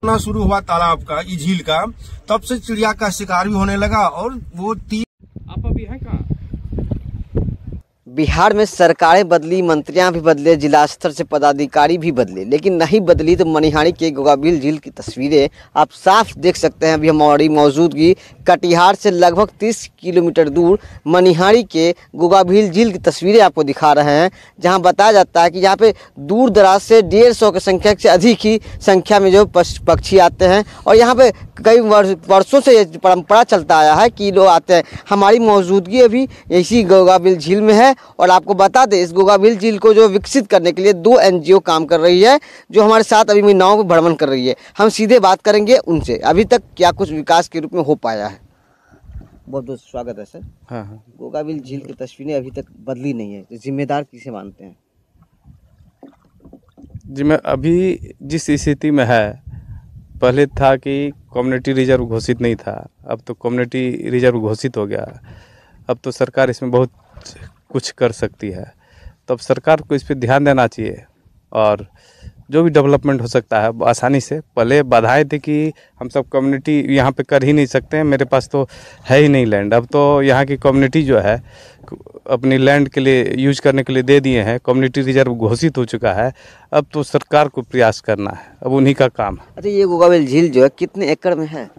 कटना शुरू हुआ तालाब का, इस झील का, तब से चिड़िया का शिकार भी होने लगा। और वो आप अभी हैं कहाँ? बिहार में सरकारें बदली, मंत्रियां भी बदले, जिला स्तर से पदाधिकारी भी बदले, लेकिन नहीं बदली तो मनिहारी के गोगाबिल झील की तस्वीरें आप साफ देख सकते हैं। अभी हमारी मौजूदगी कटिहार से लगभग 30 किलोमीटर दूर मनिहारी के गोगाबिल झील की तस्वीरें आपको दिखा रहे हैं, जहां बताया जाता है कि यहाँ पे दूर दराज से 150 की संख्या से अधिक ही संख्या में जो पक्षी आते हैं। और यहाँ पे कई वर्षों से ये परंपरा चलता आया है कि लोग आते हैं। हमारी मौजूदगी अभी इसी गोगाबिल झील में है। और आपको बता दें, इस गोगाबिल झील को जो विकसित करने के लिए 2 NGO काम कर रही है, जो हमारे साथ अभी नाव पर भ्रमण कर रही है। हम सीधे बात करेंगे उनसे, अभी तक क्या कुछ विकास के रूप में हो पाया है। बहुत बहुत स्वागत है सर। हाँ। गोगाबिल झील की तस्वीरें अभी तक बदली नहीं है, जिम्मेदार किसे मानते हैं? जी, मैं अभी जिस स्थिति में है, पहले था कि कम्युनिटी रिजर्व घोषित नहीं था, अब तो कम्युनिटी रिजर्व घोषित हो गया। अब तो सरकार इसमें बहुत कुछ कर सकती है, तो अब सरकार को इस पर ध्यान देना चाहिए और जो भी डेवलपमेंट हो सकता है आसानी से। पहले बाधाएं थी कि हम सब कम्युनिटी यहाँ पे कर ही नहीं सकते हैं, मेरे पास तो है ही नहीं लैंड। अब तो यहाँ की कम्युनिटी जो है अपनी लैंड के लिए यूज करने के लिए दे दिए हैं, कम्युनिटी रिजर्व घोषित हो चुका है। अब तो सरकार को प्रयास करना है, अब उन्हीं का काम है। अच्छा, ये गोगाबिल झील जो है कितने एकड़ में है?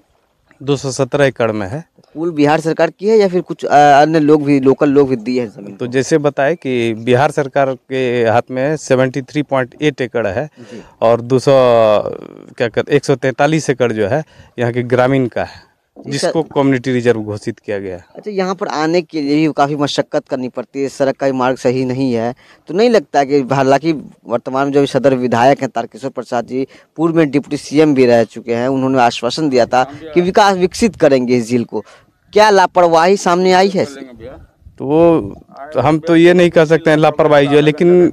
217 एकड़ में है। कुल बिहार सरकार की है या फिर कुछ अन्य लोग भी, लोकल लोग भी दिए हैं जमीन? तो जैसे बताए कि बिहार सरकार के हाथ में 73.8 एकड़ है और 143 एकड़ जो है यहाँ के ग्रामीण का है, जिसको कम्युनिटी रिजर्व घोषित किया गया है। अच्छा, यहाँ पर आने के लिए भी काफ़ी मशक्कत करनी पड़ती है, सड़क का मार्ग सही नहीं है, तो नहीं लगता कि हालांकि वर्तमान में जो सदर विधायक हैं तारकेश्वर प्रसाद जी, पूर्व में डिप्टी CM भी रह चुके हैं, उन्होंने आश्वासन दिया था कि विकास विकसित करेंगे इस झील को, क्या लापरवाही सामने आई है? तो वो हम तो ये नहीं कह सकते हैं लापरवाही जो है, लेकिन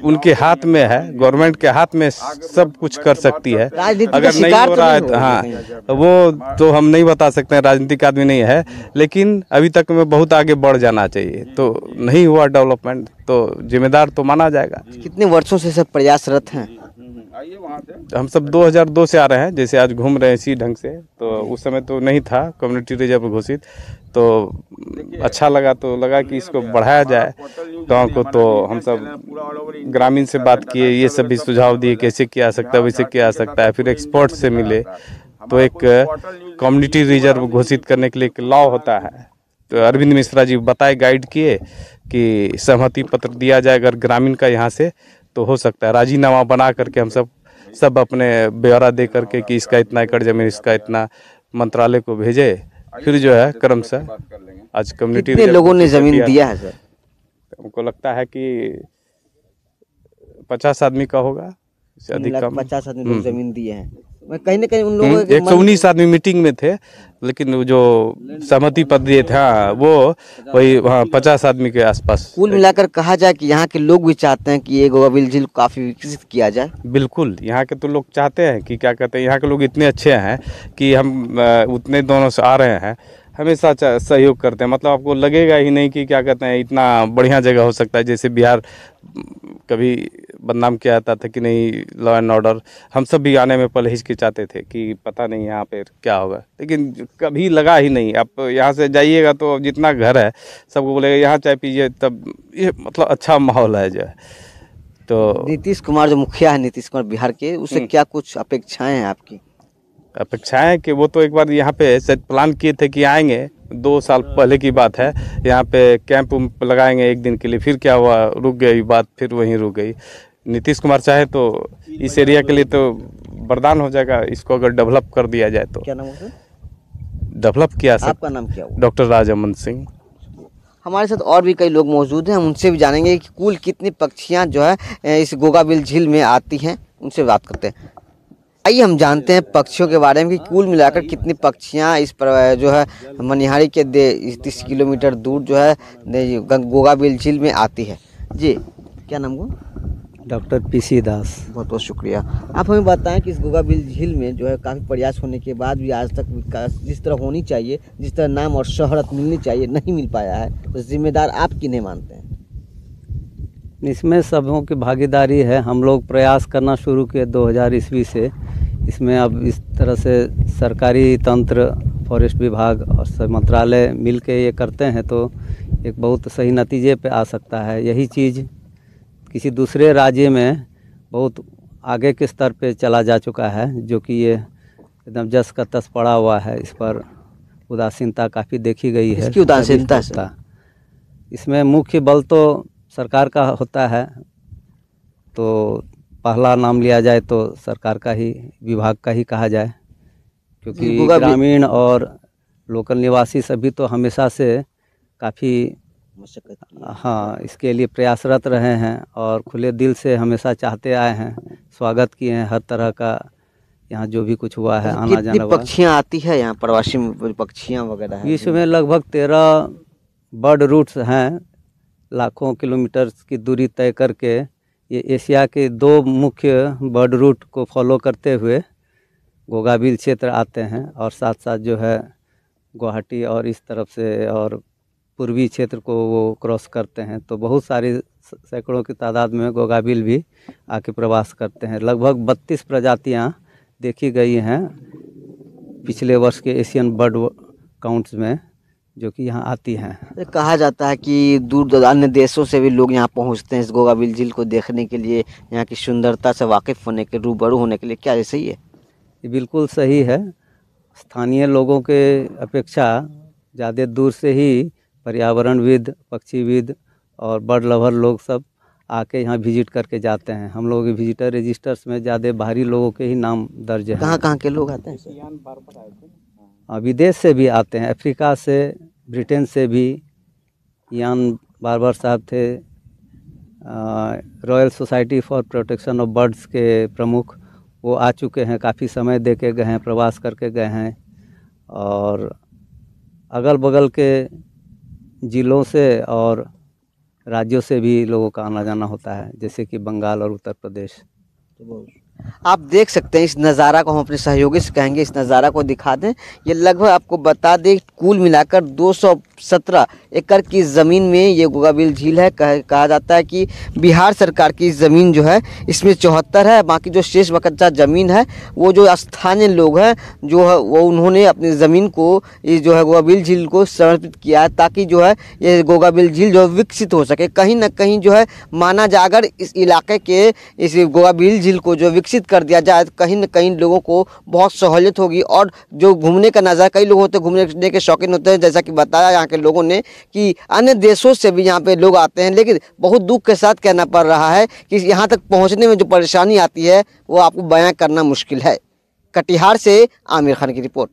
उनके हाथ में है, गवर्नमेंट के हाथ में सब कुछ कर सकती है। अगर नहीं हो रहा है, हाँ, वो तो हम नहीं बता सकते हैं, राजनीतिक आदमी नहीं है, लेकिन अभी तक में बहुत आगे बढ़ जाना चाहिए। तो नहीं हुआ डेवलपमेंट, तो जिम्मेदार तो माना जाएगा। कितने वर्षों से सब प्रयासरत हैं? हम सब 2002 से आ रहे हैं, जैसे आज घूम रहे हैं इसी ढंग से। तो उस समय तो नहीं था कम्युनिटी रिजर्व घोषित, तो अच्छा लगा, तो लगा कि इसको बढ़ाया जाए गांव को। तो हम सब ग्रामीण से बात किए, ये सब भी सुझाव दिए कैसे किया सकता है, वैसे किया सकता है। फिर एक्सपर्ट से मिले, तो एक कम्युनिटी रिजर्व घोषित करने के लिए एक लॉ होता है, तो अरविंद मिश्रा जी बताए, गाइड किए कि सहमति पत्र दिया जाए अगर ग्रामीण का यहाँ से, तो हो सकता है। राजीनामा बना करके हम सब अपने ब्यौरा दे करके कि इसका इतना एकड़ जमीन, इसका इतना, मंत्रालय को भेजे। फिर जो है क्रम से आज कम्युनिटी। कितने लोगों ने जमीन दिया है सर? हमको लगता है कि 50 आदमी का होगा, इससे अधिक कम। 50 आदमी लोग जमीन दिए हैं। मैं कहीं ना कहीं उन लोगों 119 आदमी मीटिंग में थे, लेकिन जो सहमति पत्र दिए थे, हाँ, वो वही 50 आदमी के आसपास। कुल मिलाकर कहा जाए कि यहाँ के लोग भी चाहते हैं कि ये गोगाबिल झील काफी विकसित किया जाए। बिल्कुल, यहाँ के तो लोग चाहते हैं कि क्या कहते हैं, यहाँ के लोग इतने अच्छे हैं कि हम उतने दोनों से आ रहे हैं, हमेशा सहयोग करते हैं। मतलब आपको लगेगा ही नहीं कि क्या कहते हैं इतना बढ़िया जगह हो सकता है। जैसे बिहार कभी बदनाम किया जाता था कि नहीं लॉ एंड ऑर्डर, हम सब भी आने में पहले हिचकिचाते थे कि पता नहीं यहाँ पे क्या होगा, लेकिन कभी लगा ही नहीं। आप यहाँ से जाइएगा तो जितना घर है सबको बोलेगा यहाँ चाय पीजिए, तब ये मतलब अच्छा माहौल है जो है। तो नीतीश कुमार जो मुखिया है, नीतीश कुमार बिहार के, उससे क्या कुछ अपेक्षाएं हैं आपकी? अपेक्षाएं कि वो तो एक बार यहाँ पे शायद प्लान किए थे कि आएंगे, 2 साल पहले की बात है, यहाँ पे कैंप लगाएंगे 1 दिन के लिए। फिर क्या हुआ, रुक गई बात, फिर वहीं रुक गई। नीतीश कुमार चाहे तो इस एरिया के लिए तो वरदान हो जाएगा, इसको अगर डेवलप कर दिया जाए तो। क्या नाम है? डेवलप किया। आपका नाम क्या हुआ? डॉक्टर राजअमन सिंह। हमारे साथ और भी कई लोग मौजूद हैं, हम उनसे भी जानेंगे कि कुल कितनी पक्षियाँ जो है इस गोगाबिल झील में आती हैं, उनसे बात करते हैं। आइए हम जानते हैं पक्षियों के बारे में कि कुल मिलाकर कितनी पक्षियाँ इस पर जो है मनिहारी के 30 किलोमीटर दूर जो है गोगाबिल झील में आती है। जी, क्या नाम हुआ? डॉक्टर PC दास। बहुत बहुत शुक्रिया। आप हमें बताएं कि इस गोगाबिल झील में जो है काफ़ी प्रयास होने के बाद भी आज तक विकास जिस तरह होनी चाहिए, जिस तरह नाम और शोहरत मिलनी चाहिए, नहीं मिल पाया है, तो जिम्मेदार आप किन्हें मानते हैं? इसमें सबों की भागीदारी है। हम लोग प्रयास करना शुरू किए 2000 ईस्वी से इसमें अब इस तरह से सरकारी तंत्र, फॉरेस्ट विभाग और सब मंत्रालय मिल के ये करते हैं तो एक बहुत सही नतीजे पे आ सकता है। यही चीज़ किसी दूसरे राज्य में बहुत आगे के स्तर पे चला जा चुका है, जो कि ये एकदम जस का तस पड़ा हुआ है। इस पर उदासीनता काफ़ी देखी गई है। इसकी उदासीनता से इसमें मुख्य बल तो सरकार का होता है, तो पहला नाम लिया जाए तो सरकार का ही, विभाग का ही कहा जाए, क्योंकि ग्रामीण और लोकल निवासी सभी तो हमेशा से काफ़ी हाँ इसके लिए प्रयासरत रहे हैं और खुले दिल से हमेशा चाहते आए हैं, स्वागत किए हैं हर तरह का। यहाँ जो भी कुछ हुआ है, आना जाना हुआ। पक्षियाँ आती है यहाँ, प्रवासी पक्षियाँ वगैरह है? इसमें लगभग 13 बर्ड रूट्स हैं, लाखों किलोमीटर की दूरी तय करके। ये एशिया के 2 मुख्य बर्ड रूट को फॉलो करते हुए गोगाबिल क्षेत्र आते हैं और साथ साथ जो है गुवाहाटी और इस तरफ से और पूर्वी क्षेत्र को वो क्रॉस करते हैं। तो बहुत सारी सैकड़ों की तादाद में गोगाबिल भी आके प्रवास करते हैं। लगभग 32 प्रजातियां देखी गई हैं पिछले वर्ष के एशियन बर्ड काउंट्स में, जो कि यहाँ आती हैं। कहा जाता है कि दूर अन्य देशों से भी लोग यहाँ पहुँचते हैं इस गोगाबिल झील को देखने के लिए, यहाँ की सुंदरता से वाकिफ़ होने के, रूबरू होने के लिए। क्या ये सही है? ये बिल्कुल सही है। स्थानीय लोगों के अपेक्षा ज़्यादा दूर से ही पर्यावरणविद, पक्षीविद और बर्ड लवर लोग सब आके यहाँ विजिट करके जाते हैं। हम लोगों के विजिटर रजिस्टर्स में ज़्यादा बाहरी लोगों के ही नाम दर्ज है। कहाँ के लोग आते हैं? विदेश से भी आते हैं, अफ्रीका से, ब्रिटेन से भी। यान बारबर साहब थे, royal society for protection of birds के प्रमुख, वो आ चुके हैं, काफ़ी समय दे के गए हैं, प्रवास करके गए हैं। और अगल बगल के ज़िलों से और राज्यों से भी लोगों का आना जाना होता है, जैसे कि बंगाल और उत्तर प्रदेश। आप देख सकते हैं इस नज़ारा को, हम अपने सहयोगी से कहेंगे इस नज़ारा को दिखा दें। ये लगभग आपको बता दें कुल मिलाकर 217 एकड़ की ज़मीन में ये गोगाबिल झील है। कहा जाता है कि बिहार सरकार की ज़मीन जो है इसमें 74 है, बाकी जो शेष बचा ज़मीन है वो जो स्थानीय लोग हैं जो है वो उन्होंने अपनी ज़मीन को ये जो है गोगाबिल झील को समर्पित किया है, ताकि जो है ये गोगाबिल झील जो विकसित हो सके। कहीं ना कहीं जो है माना जा, अगर इस इलाके के इस गोगाबिल झील को जो विकसित कर दिया जाए तो कहीं न कहीं लोगों को बहुत सहूलियत होगी। और जो घूमने का नज़ारा, कई लोग होते हैं घूमने के शौकीन होते हैं, जैसा कि बताया यहाँ के लोगों ने कि अन्य देशों से भी यहाँ पे लोग आते हैं, लेकिन बहुत दुख के साथ कहना पड़ रहा है कि यहाँ तक पहुँचने में जो परेशानी आती है वो आपको बयां करना मुश्किल है। कटिहार से आमिर खान की रिपोर्ट।